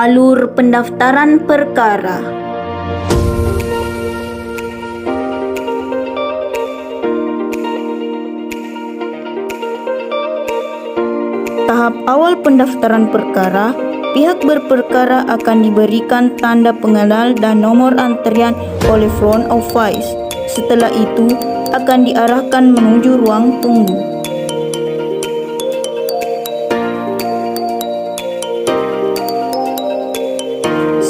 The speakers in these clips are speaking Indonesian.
Alur pendaftaran perkara. Tahap awal pendaftaran perkara, pihak berperkara akan diberikan tanda pengenal dan nomor antrian oleh front office. Setelah itu, akan diarahkan menuju ruang tunggu.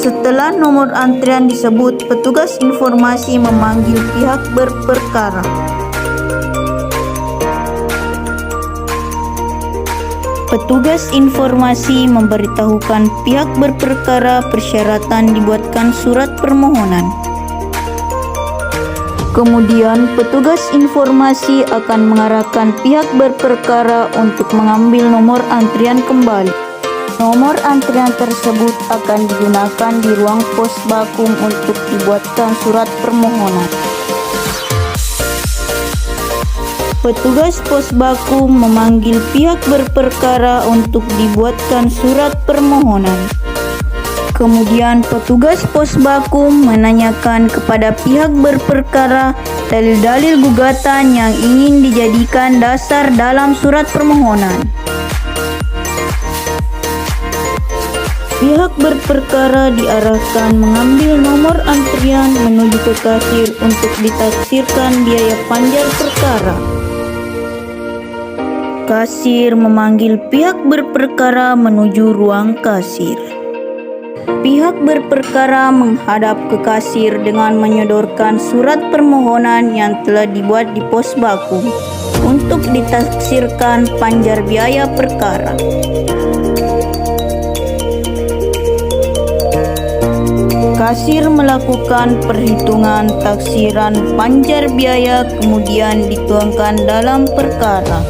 Setelah nomor antrian disebut, petugas informasi memanggil pihak berperkara. Petugas informasi memberitahukan pihak berperkara persyaratan dibuatkan surat permohonan. Kemudian, petugas informasi akan mengarahkan pihak berperkara untuk mengambil nomor antrian kembali. Nomor antrian tersebut akan digunakan di ruang pos bakum untuk dibuatkan surat permohonan. Petugas pos bakum memanggil pihak berperkara untuk dibuatkan surat permohonan. Kemudian petugas pos bakum menanyakan kepada pihak berperkara dalil-dalil gugatan yang ingin dijadikan dasar dalam surat permohonan. Pihak berperkara diarahkan mengambil nomor antrian menuju ke kasir untuk ditaksirkan biaya panjar perkara. Kasir memanggil pihak berperkara menuju ruang kasir. Pihak berperkara menghadap ke kasir dengan menyodorkan surat permohonan yang telah dibuat di pos bakum untuk ditaksirkan panjar biaya perkara. Kasir melakukan perhitungan taksiran panjar biaya kemudian dituangkan dalam perkara.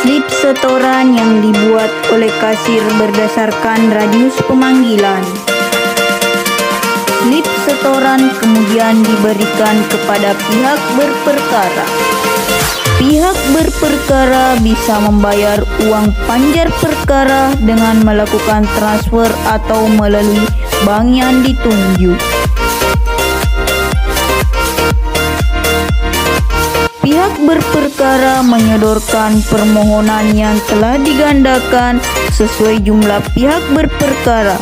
Slip setoran yang dibuat oleh kasir berdasarkan radius pemanggilan. Slip setoran kemudian diberikan kepada pihak berperkara. Pihak berperkara bisa membayar uang panjar perkara dengan melakukan transfer atau melalui bank yang ditunjuk. Pihak berperkara menyodorkan permohonan yang telah digandakan sesuai jumlah pihak berperkara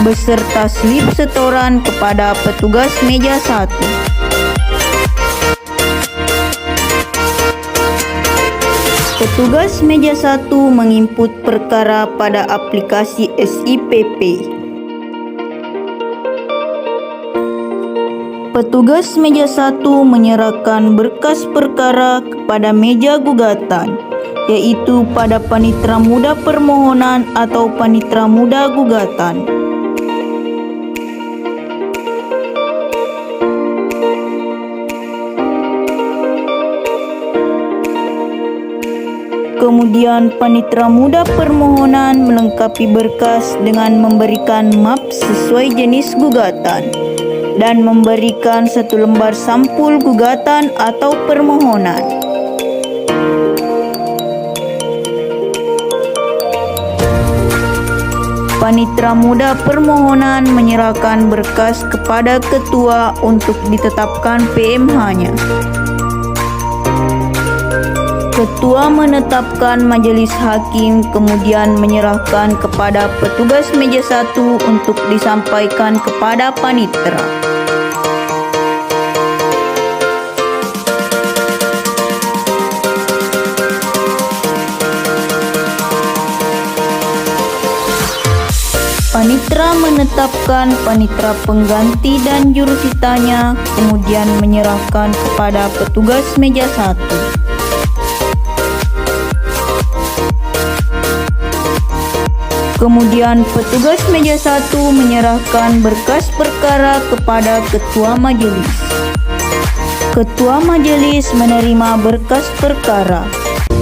beserta slip setoran kepada petugas meja 1. Petugas meja 1 menginput perkara pada aplikasi SIPP. Petugas meja 1 menyerahkan berkas perkara kepada meja gugatan, yaitu pada panitera muda permohonan atau panitera muda gugatan. Kemudian panitera muda permohonan melengkapi berkas dengan memberikan map sesuai jenis gugatan dan memberikan 1 lembar sampul gugatan atau permohonan. Panitera muda permohonan menyerahkan berkas kepada ketua untuk ditetapkan PMH-nya. Ketua menetapkan majelis hakim kemudian menyerahkan kepada petugas meja 1 untuk disampaikan kepada panitera. Panitera menetapkan panitera pengganti dan jurusitanya kemudian menyerahkan kepada petugas meja 1. Kemudian petugas meja 1 menyerahkan berkas perkara kepada ketua majelis. Ketua majelis menerima berkas perkara.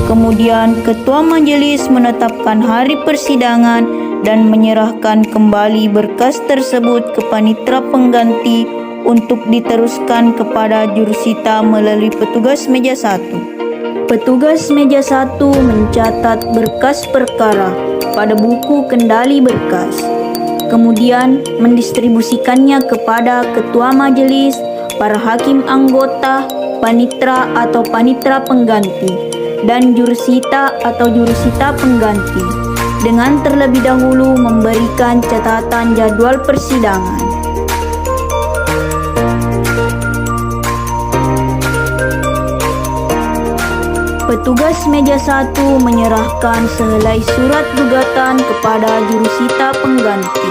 Kemudian ketua majelis menetapkan hari persidangan dan menyerahkan kembali berkas tersebut ke panitera pengganti untuk diteruskan kepada jurusita melalui petugas meja 1. Petugas meja 1 mencatat berkas perkara pada buku kendali berkas, kemudian mendistribusikannya kepada ketua majelis, para hakim anggota, panitra atau panitra pengganti, dan jurusita atau jurusita pengganti, dengan terlebih dahulu memberikan catatan jadwal persidangan. Petugas meja 1 menyerahkan sehelai surat gugatan kepada jurusita pengganti.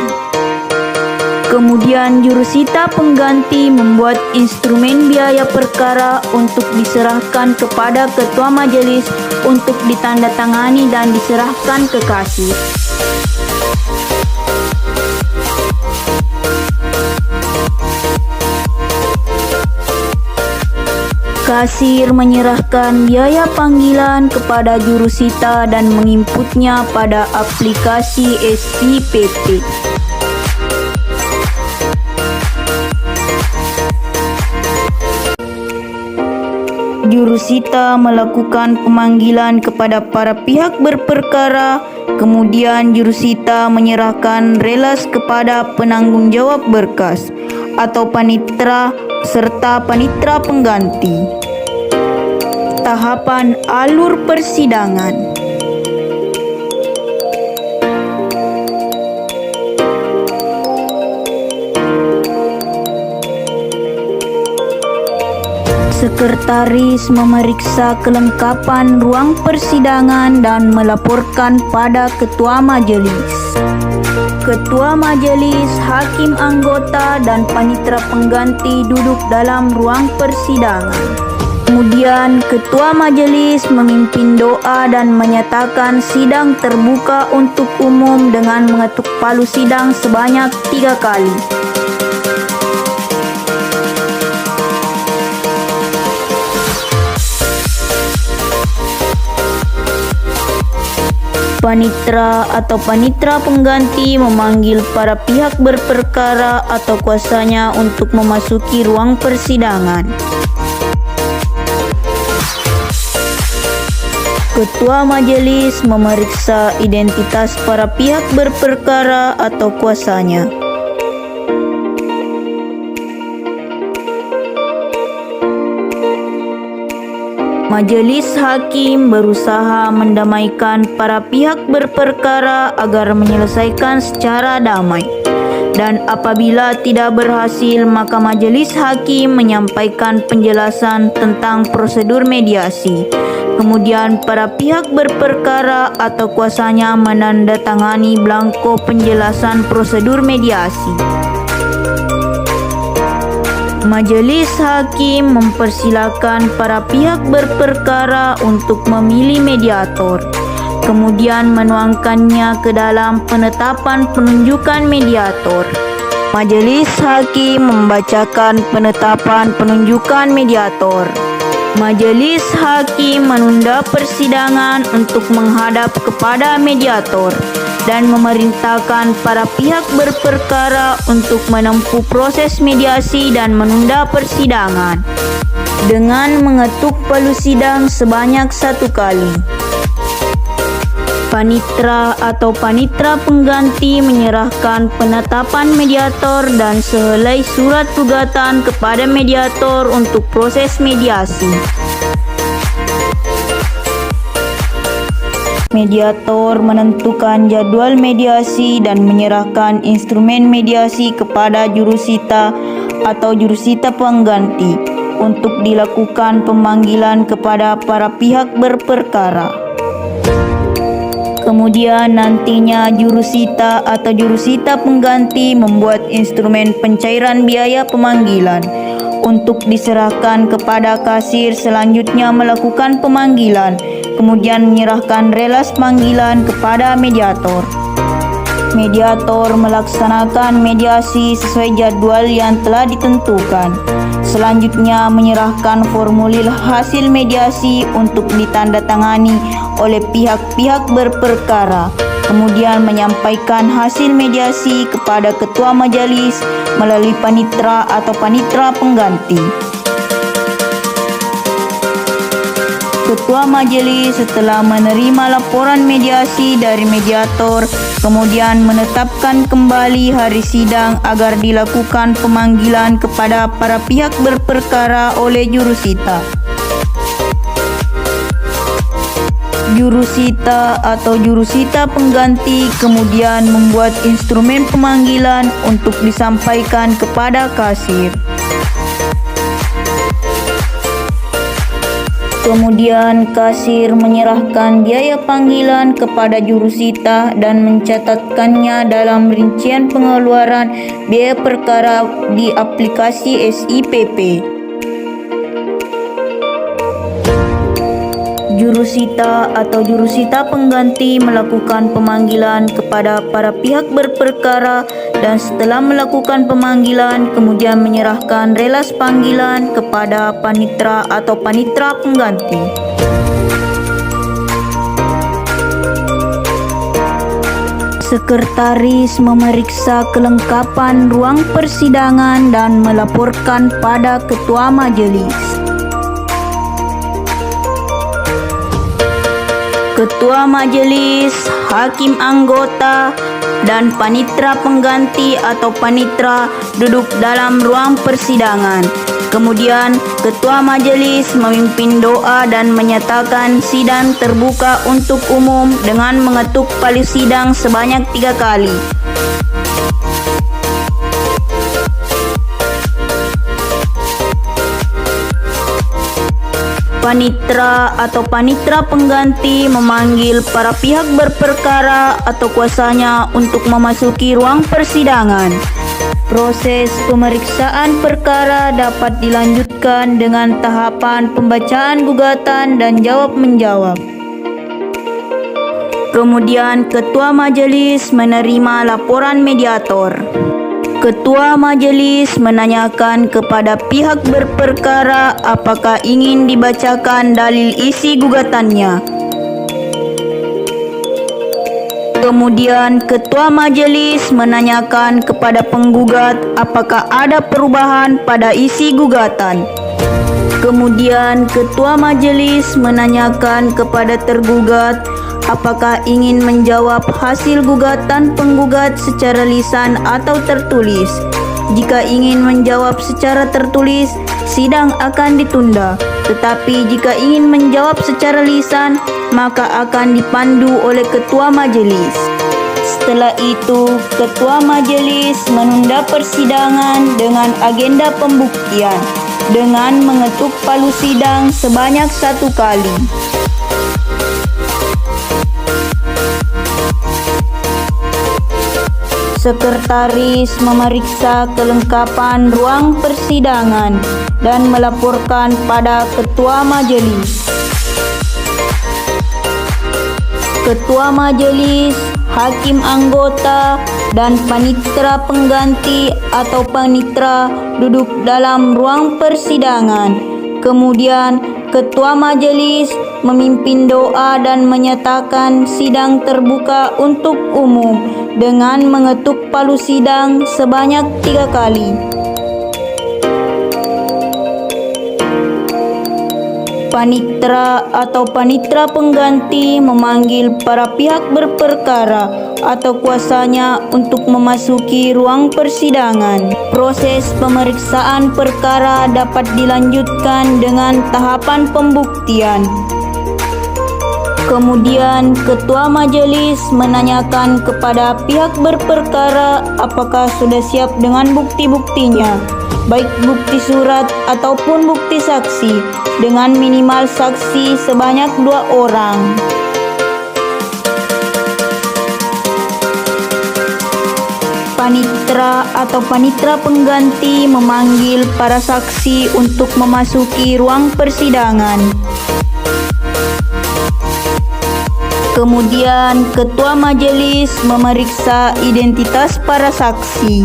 Kemudian jurusita pengganti membuat instrumen biaya perkara untuk diserahkan kepada ketua majelis untuk ditandatangani dan diserahkan ke kasir. Kasir menyerahkan biaya panggilan kepada jurusita dan menginputnya pada aplikasi SIPP. Jurusita melakukan pemanggilan kepada para pihak berperkara, kemudian jurusita menyerahkan relas kepada penanggung jawab berkas atau panitra serta panitra pengganti. Tahapan alur persidangan. Sekretaris memeriksa kelengkapan ruang persidangan dan melaporkan pada ketua majelis. Ketua majelis, hakim anggota, dan panitra pengganti duduk dalam ruang persidangan. Kemudian ketua majelis memimpin doa dan menyatakan sidang terbuka untuk umum dengan mengetuk palu sidang sebanyak 3 kali. Panitra atau panitra pengganti memanggil para pihak berperkara atau kuasanya untuk memasuki ruang persidangan. Ketua majelis memeriksa identitas para pihak berperkara atau kuasanya. Majelis hakim berusaha mendamaikan para pihak berperkara agar menyelesaikan secara damai. Dan apabila tidak berhasil, maka majelis hakim menyampaikan penjelasan tentang prosedur mediasi. Kemudian para pihak berperkara atau kuasanya menandatangani belangko penjelasan prosedur mediasi. Majelis hakim mempersilakan para pihak berperkara untuk memilih mediator, kemudian menuangkannya ke dalam penetapan penunjukan mediator. Majelis hakim membacakan penetapan penunjukan mediator. Majelis hakim menunda persidangan untuk menghadap kepada mediator dan memerintahkan para pihak berperkara untuk menempuh proses mediasi dan menunda persidangan dengan mengetuk palu sidang sebanyak 1 kali. Panitra atau panitra pengganti menyerahkan penetapan mediator dan sehelai surat gugatan kepada mediator untuk proses mediasi. Mediator menentukan jadwal mediasi dan menyerahkan instrumen mediasi kepada jurusita atau jurusita pengganti untuk dilakukan pemanggilan kepada para pihak berperkara. Kemudian nantinya jurusita atau jurusita pengganti membuat instrumen pencairan biaya pemanggilan untuk diserahkan kepada kasir, selanjutnya melakukan pemanggilan, kemudian menyerahkan relas panggilan kepada mediator. Mediator melaksanakan mediasi sesuai jadwal yang telah ditentukan. Selanjutnya menyerahkan formulir hasil mediasi untuk ditandatangani oleh pihak-pihak berperkara. Kemudian menyampaikan hasil mediasi kepada ketua majelis melalui panitra atau panitra pengganti. ketua majelis setelah menerima laporan mediasi dari mediator, kemudian menetapkan kembali hari sidang agar dilakukan pemanggilan kepada para pihak berperkara oleh jurusita. Jurusita atau jurusita pengganti kemudian membuat instrumen pemanggilan untuk disampaikan kepada kasir. Kemudian kasir menyerahkan biaya panggilan kepada jurusita dan mencatatkannya dalam rincian pengeluaran biaya perkara di aplikasi SIPP. Jurusita atau jurusita pengganti melakukan pemanggilan kepada para pihak berperkara dan setelah melakukan pemanggilan kemudian menyerahkan relas panggilan kepada panitra atau panitra pengganti. Sekretaris memeriksa kelengkapan ruang persidangan dan melaporkan pada ketua majelis. Ketua majelis, hakim anggota, dan panitra pengganti atau panitra duduk dalam ruang persidangan. Kemudian, ketua majelis memimpin doa dan menyatakan sidang terbuka untuk umum dengan mengetuk palu sidang sebanyak 3 kali. Panitra atau panitra pengganti memanggil para pihak berperkara atau kuasanya untuk memasuki ruang persidangan. Proses pemeriksaan perkara dapat dilanjutkan dengan tahapan pembacaan gugatan dan jawab-menjawab. Kemudian ketua majelis menerima laporan mediator. Ketua majelis menanyakan kepada pihak berperkara apakah ingin dibacakan dalil isi gugatannya. Kemudian ketua majelis menanyakan kepada penggugat apakah ada perubahan pada isi gugatan. Kemudian ketua majelis menanyakan kepada tergugat apakah ingin menjawab hasil gugatan penggugat secara lisan atau tertulis. Jika ingin menjawab secara tertulis, sidang akan ditunda. Tetapi jika ingin menjawab secara lisan, maka akan dipandu oleh ketua majelis. Setelah itu, ketua majelis menunda persidangan dengan agenda pembuktian dengan mengetuk palu sidang sebanyak 1 kali. Sekretaris memeriksa kelengkapan ruang persidangan dan melaporkan pada ketua majelis. Ketua majelis, hakim anggota, dan panitra pengganti atau panitra duduk dalam ruang persidangan. Kemudian, ketua majelis memimpin doa dan menyatakan sidang terbuka untuk umum dengan mengetuk palu sidang sebanyak 3 kali. Panitra atau panitra pengganti memanggil para pihak berperkara atau kuasanya untuk memasuki ruang persidangan. Proses pemeriksaan perkara dapat dilanjutkan dengan tahapan pembuktian. Kemudian ketua majelis menanyakan kepada pihak berperkara apakah sudah siap dengan bukti-buktinya, baik bukti surat ataupun bukti saksi, dengan minimal saksi sebanyak 2 orang. Panitra atau panitra pengganti memanggil para saksi untuk memasuki ruang persidangan. Kemudian ketua majelis memeriksa identitas para saksi.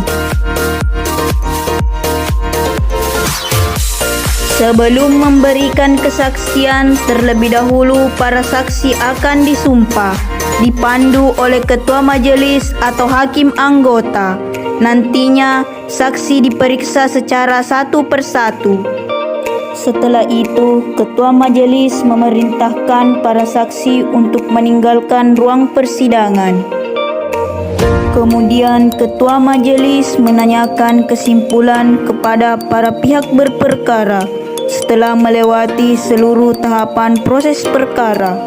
Sebelum memberikan kesaksian, terlebih dahulu para saksi akan disumpah, dipandu oleh ketua majelis atau hakim anggota. Nantinya saksi diperiksa secara satu persatu. Setelah itu, ketua majelis memerintahkan para saksi untuk meninggalkan ruang persidangan. Kemudian ketua majelis menanyakan kesimpulan kepada para pihak berperkara setelah melewati seluruh tahapan proses perkara.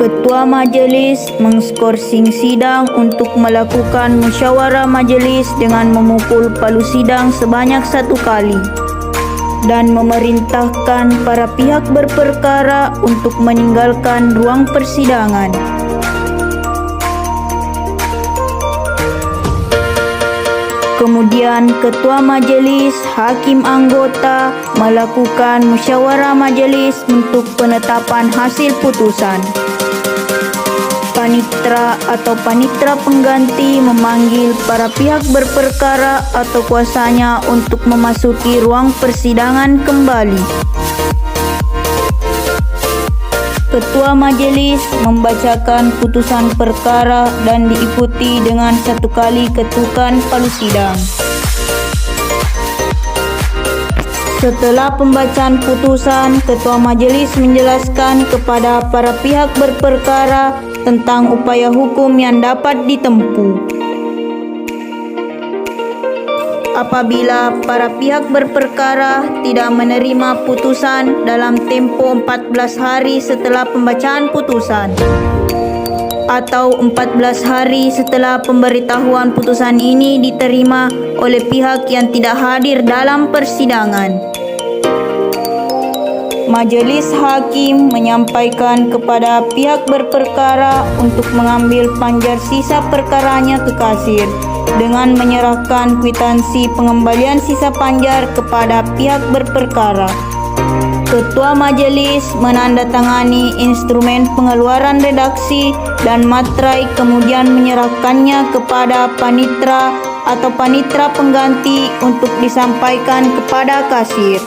Ketua majelis mengskorsing sidang untuk melakukan musyawarah majelis dengan memukul palu sidang sebanyak 1 kali dan memerintahkan para pihak berperkara untuk meninggalkan ruang persidangan. Kemudian ketua majelis, hakim anggota melakukan musyawarah majelis untuk penetapan hasil putusan. Panitra atau panitra pengganti memanggil para pihak berperkara atau kuasanya untuk memasuki ruang persidangan kembali. Ketua majelis membacakan putusan perkara dan diikuti dengan 1 kali ketukan palu sidang. Setelah pembacaan putusan, ketua majelis menjelaskan kepada para pihak berperkara tentang upaya hukum yang dapat ditempuh. Apabila para pihak berperkara tidak menerima putusan dalam tempo 14 hari setelah pembacaan putusan atau 14 hari setelah pemberitahuan putusan ini diterima oleh pihak yang tidak hadir dalam persidangan, majelis hakim menyampaikan kepada pihak berperkara untuk mengambil panjar sisa perkaranya ke kasir dengan menyerahkan kwitansi pengembalian sisa panjar kepada pihak berperkara. Ketua majelis menandatangani instrumen pengeluaran redaksi dan materai, kemudian menyerahkannya kepada panitra atau panitra pengganti untuk disampaikan kepada kasir.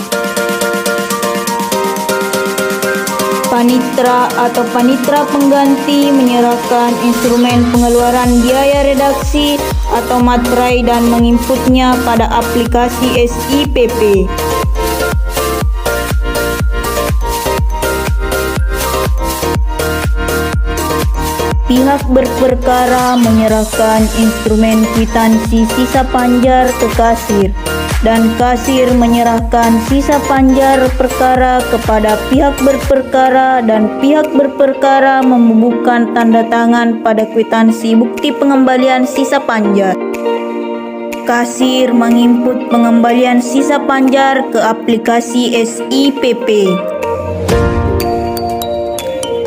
Panitra atau panitra pengganti menyerahkan instrumen pengeluaran biaya redaksi atau materai dan menginputnya pada aplikasi SIPP. Pihak berperkara menyerahkan instrumen kwitansi sisa panjar ke kasir dan kasir menyerahkan sisa panjar perkara kepada pihak berperkara dan pihak berperkara membubuhkan tanda tangan pada kwitansi bukti pengembalian sisa panjar. Kasir menginput pengembalian sisa panjar ke aplikasi SIPP.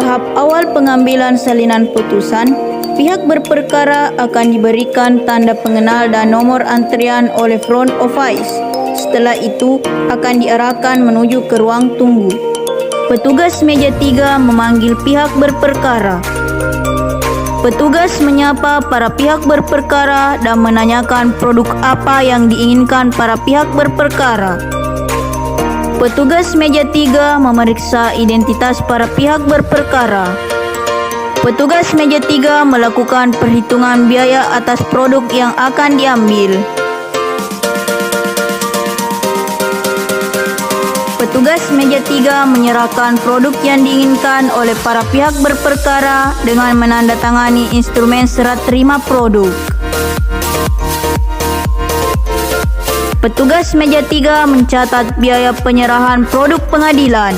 Tahap awal pengambilan salinan putusan, pihak berperkara akan diberikan tanda pengenal dan nomor antrian oleh front office. Setelah itu akan diarahkan menuju ke ruang tunggu. Petugas meja 3 memanggil pihak berperkara. Petugas menyapa para pihak berperkara dan menanyakan produk apa yang diinginkan para pihak berperkara. Petugas meja 3 memeriksa identitas para pihak berperkara. Petugas meja 3 melakukan perhitungan biaya atas produk yang akan diambil. Petugas meja 3 menyerahkan produk yang diinginkan oleh para pihak berperkara dengan menandatangani instrumen serat terima produk. Petugas meja 3 mencatat biaya penyerahan produk pengadilan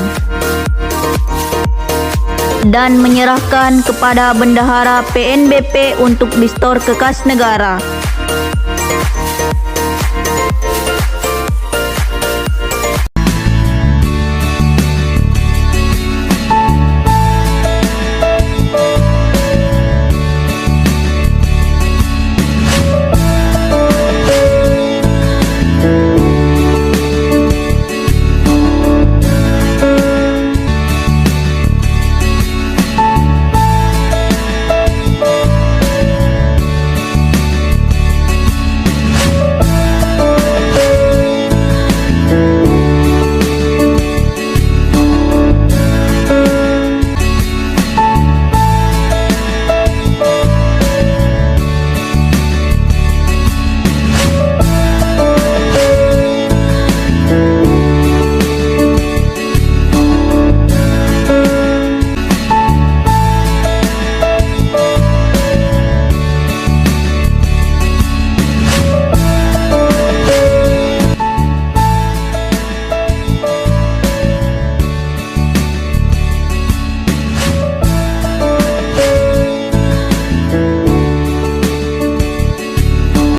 dan menyerahkan kepada bendahara PNBP untuk distor ke kas negara.